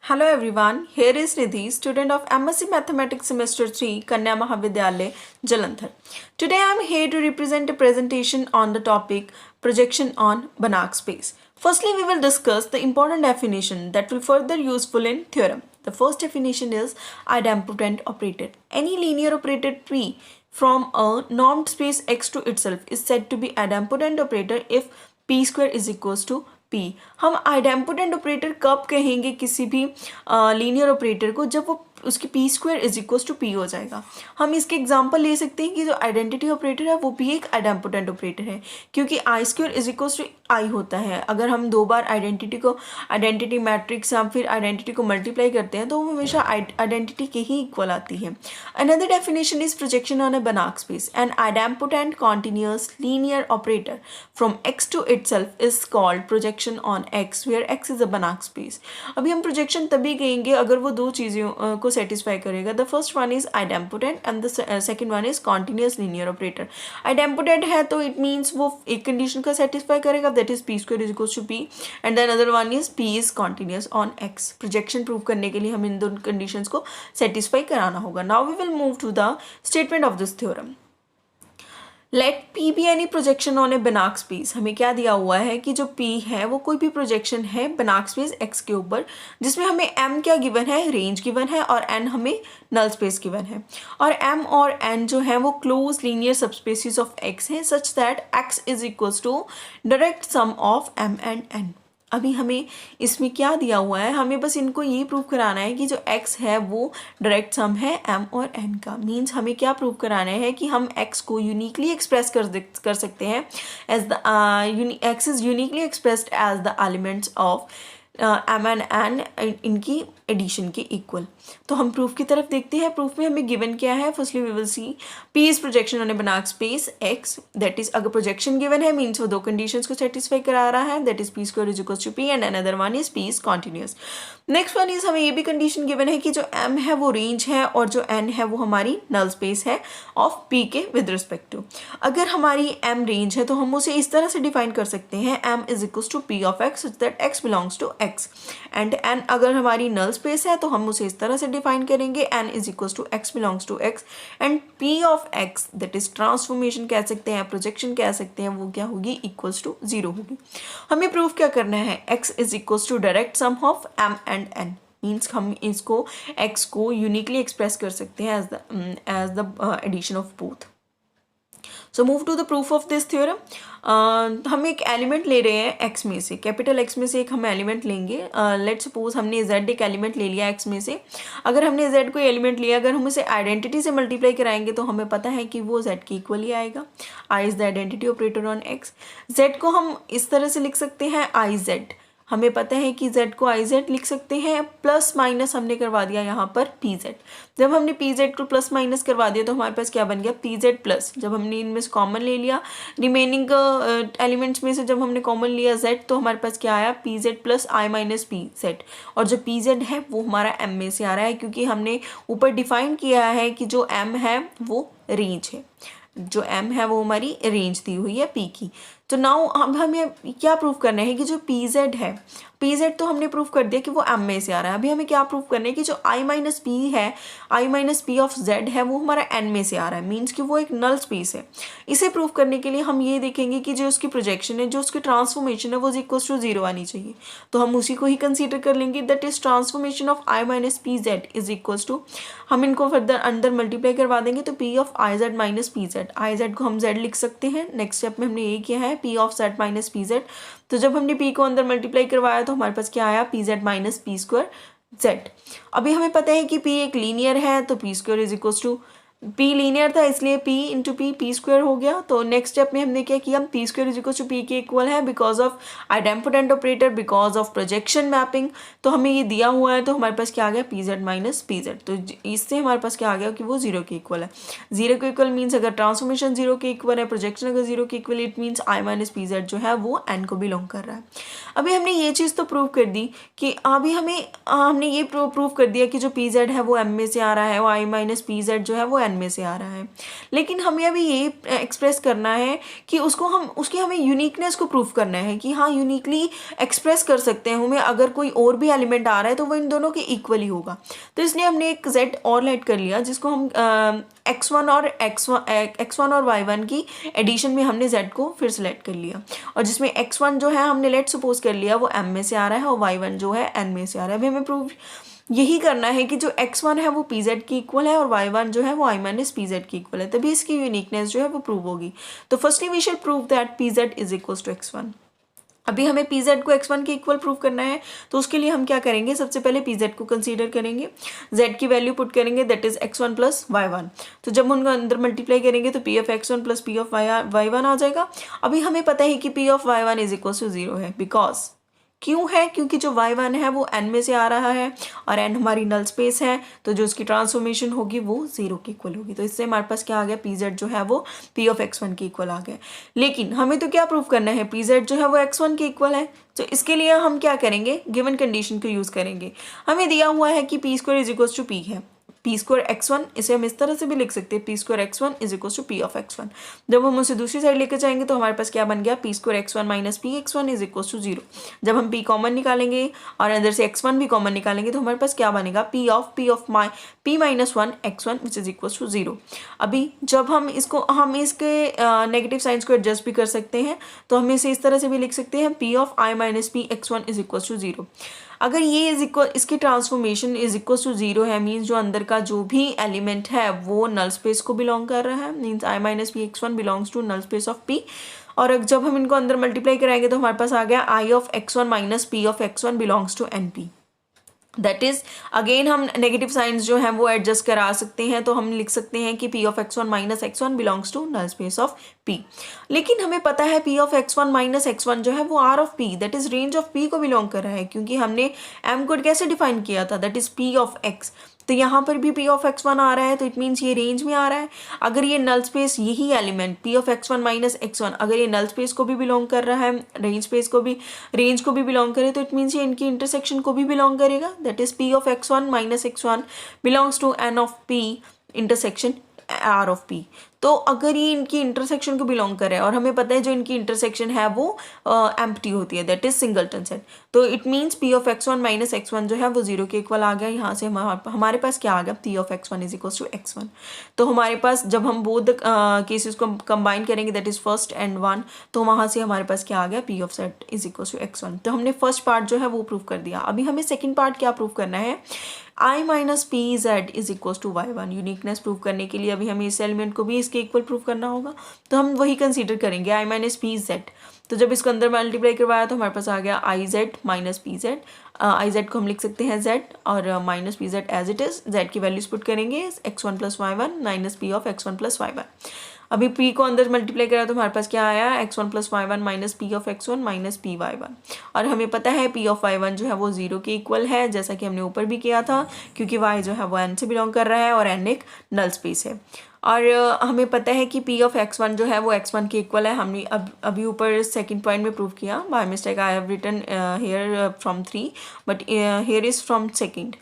Hello everyone, here is Nidhi, student of MSc Mathematics Semester 3, Kanya Mahavidyalaya, Jalandhar. Today I am here to represent a presentation on the topic projection on Banach space. Firstly, we will discuss the important definition that will further useful in theorem. The first definition is idempotent operator. Any linear operator P from a normed space X to itself is said to be idempotent operator if P square is equals to P. हम idempotent operator कब कहेंगे किसी भी linear operator को, जब वो उसकी P square is equals to P हो जाएगा. हम इसके एग्जांपल ले सकते हैं कि जो आइडेंटिटी ऑपरेटर है वो भी एक आइडेम्पोटेंट ऑपरेटर है, क्योंकि आई स्क्वायर इज इक्वल्स टू आई होता है. अगर हम दो बार आइडेंटिटी मैट्रिक्स या फिर आइडेंटिटी को मल्टीप्लाई करते हैं तो वो हमेशा आइडेंटिटी के ही इक्वल आती है. Another definition is projection on a Banach space. An idempotent continuous linear operator from X to itself is called projection on X where X is a Banach space. अभी हम प्रोजेक्शन तभी कहेंगे अगर वो दो चीज़ों को सेटिस्फाई करेगा. The first one is idempotent and the second one is continuous linear operator. Idempotent है तो इट मीन्स वो एक कंडीशन का सेटिस्फाई करेगा, that is P square is equals to P, and then other one is P is continuous on X. Projection prove करने के लिए हमें इन दोनों कंडीशंस को सेटिस्फाई कराना होगा. Now we will move to the statement of this theorem. Let P be any projection on a Banach space. हमें क्या दिया हुआ है कि जो पी है वो कोई भी प्रोजेक्शन है बनाक स्पेस एक्स के ऊपर, जिसमें हमें एम क्या गिवन है, रेंज गिवन है, और एन हमें नल स्पेस गिवन है. और एम और एन जो है वो close linear subspaces of X है, such that X is equals to direct sum of M and N. अभी हमें इसमें क्या दिया हुआ है, हमें बस इनको ये प्रूव कराना है कि जो x है वो डायरेक्ट सम है m और n का. मीन्स हमें क्या प्रूव कराना है कि हम x को यूनिकली एक्सप्रेस कर सकते हैं as the x is uniquely expressed as the elements of m and n इनकी एडिशन के इक्वल. तो हम प्रूफ की तरफ देखते हैं. प्रूफ में हमें गिवन क्या है. Firstly we will see P is projection on a Banach space X. That is अगर प्रोजेक्शन गिवन है मीन्स वो दो कंडीशंस को सेटिस्फाई करा रहा है, that is P square is equals to P and another one is P is continuous. Next one is हमें ये भी कंडीशन गिवन है कि जो M है वो रेंज है और जो N है वो हमारी नल स्पेस है ऑफ P के विद रिस्पेक्ट टू. अगर हमारी M रेंज है तो हम उसे इस तरह से डिफाइन कर सकते हैं M is equals to P of X such that X belongs to X. And N अगर हमारी नल स्पेस है तो हम उसे इस तरह से डिफाइन करेंगे n is equals to x belongs to x and p of x that is transformation कह सकते हैं, प्रोजेक्शन कह सकते हैं, वो क्या होगी, इक्वल्स टू 0 होगी. हमें प्रूफ क्या करना है, x is equals to direct sum of m and n. Means हम इसको x को यूनिकली एक्सप्रेस कर सकते हैं as the addition of both. So move to the proof of this theorem. हम एक एलिमेंट ले रहे हैं x में से, कैपिटल X में से एक हम एलिमेंट लेंगे. लेट सपोज हमने z एक एलिमेंट ले लिया x में से. अगर हमने z को एलिमेंट लिया, अगर हम इसे आइडेंटिटी से मल्टीप्लाई कराएंगे तो हमें पता है कि वो z के इक्वल ही आएगा. I is the identity operator on x. z को हम इस तरह से लिख सकते हैं iz. हमें पता है कि z को iz लिख सकते हैं, प्लस माइनस हमने करवा दिया यहाँ पर pz. जब हमने pz को प्लस माइनस करवा दिया तो हमारे पास क्या बन गया, pz प्लस. जब हमने इनमें से कॉमन ले लिया, रिमेनिंग एलिमेंट्स में से जब हमने कॉमन लिया z, तो हमारे पास क्या आया, pz plus i minus pz. और जो pz है वो हमारा m में से आ रहा है, क्योंकि हमने ऊपर डिफाइन किया है कि जो m है वो रेंज है, जो m है वो हमारी रेंज दी हुई है p की. तो नाउ हमें क्या प्रूफ करना है कि जो pz है, pz तो हमने प्रूफ कर दिया कि वो m में से आ रहा है. अभी हमें क्या प्रूफ करना है कि जो i माइनस p है, i minus p of z है, वो हमारा n में से आ रहा है. मीन्स कि वो एक नल स्पेस है. इसे प्रूफ करने के लिए हम ये देखेंगे कि जो उसकी प्रोजेक्शन है, जो उसकी ट्रांसफॉर्मेशन है, वो इक्वल्स टू 0 आनी चाहिए. तो हम उसी को ही कंसीडर कर लेंगे, that is transformation of i minus P Z is equals to, हम इनको फर्दर अंदर मल्टीप्लाई करवा देंगे तो p of i z minus P Z. I Z को हम z लिख सकते हैं. नेक्स्ट स्टेप में हमने ये किया है p of z minus P Z. तो जब हमने p को अंदर मल्टीप्लाई करवाया तो हमारे पास क्या आया, P Z minus P square Z. अभी हमें पता है कि p एक लीनियर है तो P square is equals to, p linear था इसलिए p इंटू पी स्क्वायर हो गया. तो नेक्स्ट स्टेप में हमने क्या किया, P square is equal to P के इक्वल है because of idempotent operator, because of projection mapping. तो हमें ये दिया हुआ है तो हमारे पास क्या आ गया, P Z minus P Z. तो इससे हमारे पास क्या आ गया कि वो 0 के इक्वल है. 0 के इक्वल मीन्स अगर ट्रांसफॉर्मेशन 0 के इक्वल है, प्रोजेक्शन अगर 0 के equal, it means i minus P Z जो है वो n को बिलोंग कर रहा है. अभी हमने ये चीज़ तो प्रूव कर दी कि अभी हमने ये प्रूव कर दिया कि जो पी जेड है वो m में से आ रहा है, वो i माइनस पी जेड जो है वो n में से आ रहा है, लेकिन हमें अभी ये एक्सप्रेस करना है कि उसकी हमें यूनिकनेस को प्रूफ करना है कि हाँ यूनिकली एक्सप्रेस कर सकते हैं हमें, अगर कोई और भी एलिमेंट आ रहा है तो वो इन दोनों के इक्वल ही होगा। तो इसलिए हमने एक z और लेट कर लिया, जिसको हम x1 और y1 की एडिशन में हमने z को फिर सेलेक्ट कर लिया, और जिसमें x1 जो है हमने लेट सपोज कर लिया वो m में से आ रहा है और y1 जो है n में से आ रहा है। अभी हमें प्रूव यही करना है कि जो x1 है वो pz की इक्वल है और y1 जो है वो i माइनस pz की इक्वल है, तभी इसकी यूनिकनेस जो है वो प्रूव होगी। तो firstly we should prove that pz is equal to x1। अभी हमें pz को x1 के इक्वल प्रूव करना है, तो उसके लिए हम क्या करेंगे, सबसे पहले pz को कंसीडर करेंगे, z की वैल्यू पुट करेंगे that is x1 plus y1। तो जब उनको अंदर मल्टीप्लाई करेंगे तो p of x1 plus p of y1 आ जाएगा। अभी हमें पता है कि p of y1 is equal to 0 है, बिकॉज क्यों है, क्योंकि जो y1 है वो n में से आ रहा है और n हमारी नल स्पेस है, तो जो उसकी ट्रांसफॉर्मेशन होगी वो 0 के इक्वल होगी। तो इससे हमारे पास क्या आ गया, pz जो है वो p ऑफ x1 के इक्वल आ गया। लेकिन हमें तो क्या प्रूव करना है, pz जो है वो x1 के इक्वल है। तो इसके लिए हम क्या करेंगे, गिवन कंडीशन को यूज़ करेंगे। हमें दिया हुआ है कि p square is equal to p है, पी स्क्वायर x1, इसे हम इस तरह से भी लिख सकते हैं, P square x1 is equal to P of x1। जब हम उसे दूसरी साइड लेकर जाएंगे तो हमारे पास क्या बन गया, P square x1 minus P x1 is equal to 0। जब हम p कॉमन निकालेंगे और अंदर से x1 भी कॉमन निकालेंगे तो हमारे पास क्या बनेगा, p minus 1 x1 which is equal to 0। अभी जब हम इसके नेगेटिव साइंस को एडजस्ट भी कर सकते हैं, तो हम इसे इस तरह से भी लिख सकते हैं, p of i minus P x1 is equal to 0। अगर ये इज इक्वल, इसकी ट्रांसफॉर्मेशन इज इक्वल टू 0 है, मीन्स जो अंदर का जो भी एलिमेंट है वो नल स्पेस को बिलोंग कर रहा है, means i minus P x1 belongs to null space of p। और जब हम इनको अंदर मल्टीप्लाई कराएंगे तो हमारे पास आ गया i of x1 minus p of x1 belongs to np। That is again हम नेगेटिव साइंस जो हैं वो एडजस्ट करा सकते हैं, तो हम लिख सकते हैं कि p of x1 minus x1 belongs to null space of p। लेकिन हमें पता है p of x1 minus x1 जो है वो r of p that is range of p को बिलोंग कर रहा है, क्योंकि हमने m को कैसे डिफाइन किया था, that is p of x। तो यहाँ पर भी p ऑफ x1 आ रहा है, तो इट मीन्स ये रेंज में आ रहा है। अगर ये नल स्पेस, यही element p of x1 minus x1 अगर ये नल स्पेस को भी बिलोंग कर रहा है, रेंज को भी बिलोंग करे, तो इट मीन्स ये इनकी इंटरसेक्शन को भी बिलोंग करेगा, that is p of x1 minus x1 belongs to n of p intersection r of p। तो अगर ये इनकी इंटरसेक्शन को बिलोंग करे, और हमें पता है जो इनकी इंटरसेक्शन है वो एम्प्टी होती है, दैट इज सिंगलटन सेट, तो it means p of x1 minus x1 जो है वो 0 के इक्वल आ गया। यहाँ से हमारे पास क्या आ गया, p of x1 is equal to x1। तो हमारे पास जब हम बोथ केसेस को कंबाइन करेंगे, that is first and one, तो वहाँ से हमारे पास क्या आ गया, p of set is equal to x1। तो हमने फर्स्ट पार्ट जो है वो प्रूव कर दिया। अभी हमें सेकेंड पार्ट क्या प्रूव करना है, i minus P Z is equal to y1। Uniqueness prove करने के लिए अभी हमें इस एलिमेंट को भी इसके इक्वल प्रूव करना होगा, तो हम वही कंसीडर करेंगे i माइनस पी जेड। तो जब इसको अंदर मल्टीप्लाई करवाया तो हमारे पास आ गया I Z minus P Z. I Z को हम लिख सकते हैं z और minus P Z as it is. z की वैल्यूज पुट करेंगे x1 plus y1 minus P of x1 plus y1। अभी p को अंदर मल्टीप्लाई करा तो हमारे पास क्या आया, x1 plus y1 minus P of x1 minus P y1। और हमें पता है p ऑफ y1 जो है वो 0 के इक्वल है, जैसा कि हमने ऊपर भी किया था, क्योंकि y जो है वो n से बिलोंग कर रहा है और n एक नल स्पेस है। और हमें पता है कि p ऑफ x1 जो है वो x1 के इक्वल है। हमने अभी ऊपर सेकंड पॉइंट में प्रूव किया, by mistake I have written here from 3 but here is from second.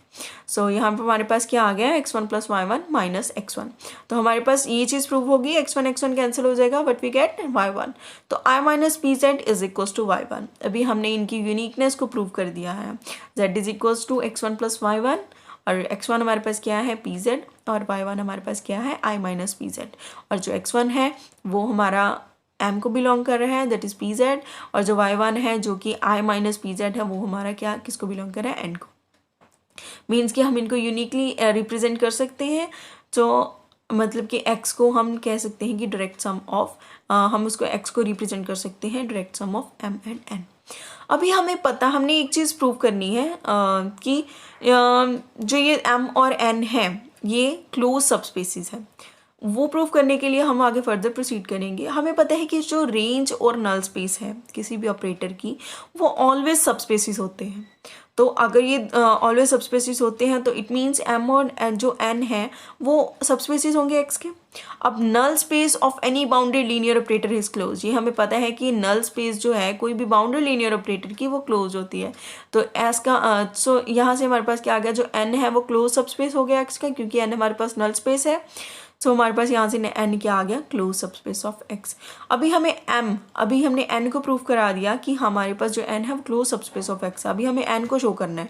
So यहाँ पर हमारे पास क्या आ गया, x1 plus y1 minus x1। तो हमारे पास ये चीज़ प्रूव होगी, x1 कैंसिल हो जाएगा बट वी गेट y1। तो i minus P Z is equal to y1। अभी हमने इनकी यूनिकनेस को प्रूव कर दिया है, z is equal to x1 plus y1, और x1 हमारे पास क्या है pz, और y1 हमारे पास क्या है i माइनस pz। और जो x1 है वो हमारा m को बिलोंग कर रहा है, दैट इज pz, और जो y1 है जो कि i माइनस pz है वो हमारा क्या, किसको बिलोंग कर रहा है, n को। मीन्स कि हम इनको यूनिकली रिप्रेजेंट कर सकते हैं। तो मतलब कि x को हम कह सकते हैं कि डायरेक्ट सम ऑफ, हम उसको x को रिप्रेजेंट कर सकते हैं direct sum of m and n। अभी हमने एक चीज़ प्रूव करनी है कि जो ये m और n है ये क्लोज सबस्पेसिस है। वो प्रूव करने के लिए हम आगे फर्दर प्रोसीड करेंगे। हमें पता है कि जो रेंज और नल स्पेस है किसी भी ऑपरेटर की, वो ऑलवेज सबस्पेसिस होते हैं। तो अगर ये ऑलवेज सबस्पेसिस होते हैं तो इट मीन्स m और जो n है वो सबस्पेसिस होंगे x के। अब null space of any bounded linear operator is close, ये हमें पता है कि नल स्पेस जो है कोई भी बाउंडेड लीनियर ऑपरेटर की वो क्लोज होती है। तो एस का सो यहाँ से हमारे पास क्या आ गया, जो n है वो क्लोज सबस्पेस हो गया x का, क्योंकि n हमारे पास नल स्पेस है। सो हमारे पास यहाँ से n क्या आ गया, क्लोज सबस्पेस ऑफ x। अभी हमने n को प्रूव करा दिया कि हमारे पास जो n है वो क्लोज सबस्पेस ऑफ x। अभी हमें n को शो करना है।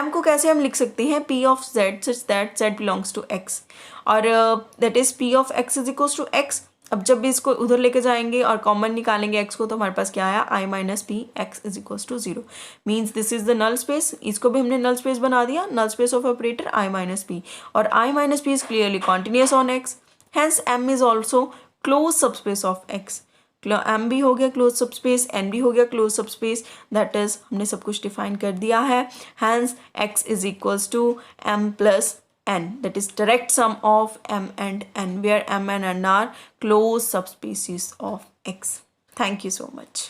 m को कैसे हम लिख सकते हैं, p of z such that z belongs to x, और that is p of x is equals to x। अब जब भी इसको उधर लेके जाएंगे और कॉमन निकालेंगे x को, तो हमारे पास क्या आया, i minus P X is equals to 0। Means this is the null space. इसको भी हमने नल स्पेस बना दिया, null space of operator i minus P, और i minus P is clearly continuous on x, hence m is also close subspace of x। m भी हो गया close subspace, n भी हो गया क्लोज सबस्पेस, दैट इज हमने सब कुछ डिफाइन कर दिया है। Hence x is equals to m plus n, that is direct sum of m and n, where m and n are closed subspecies of x. Thank you so much.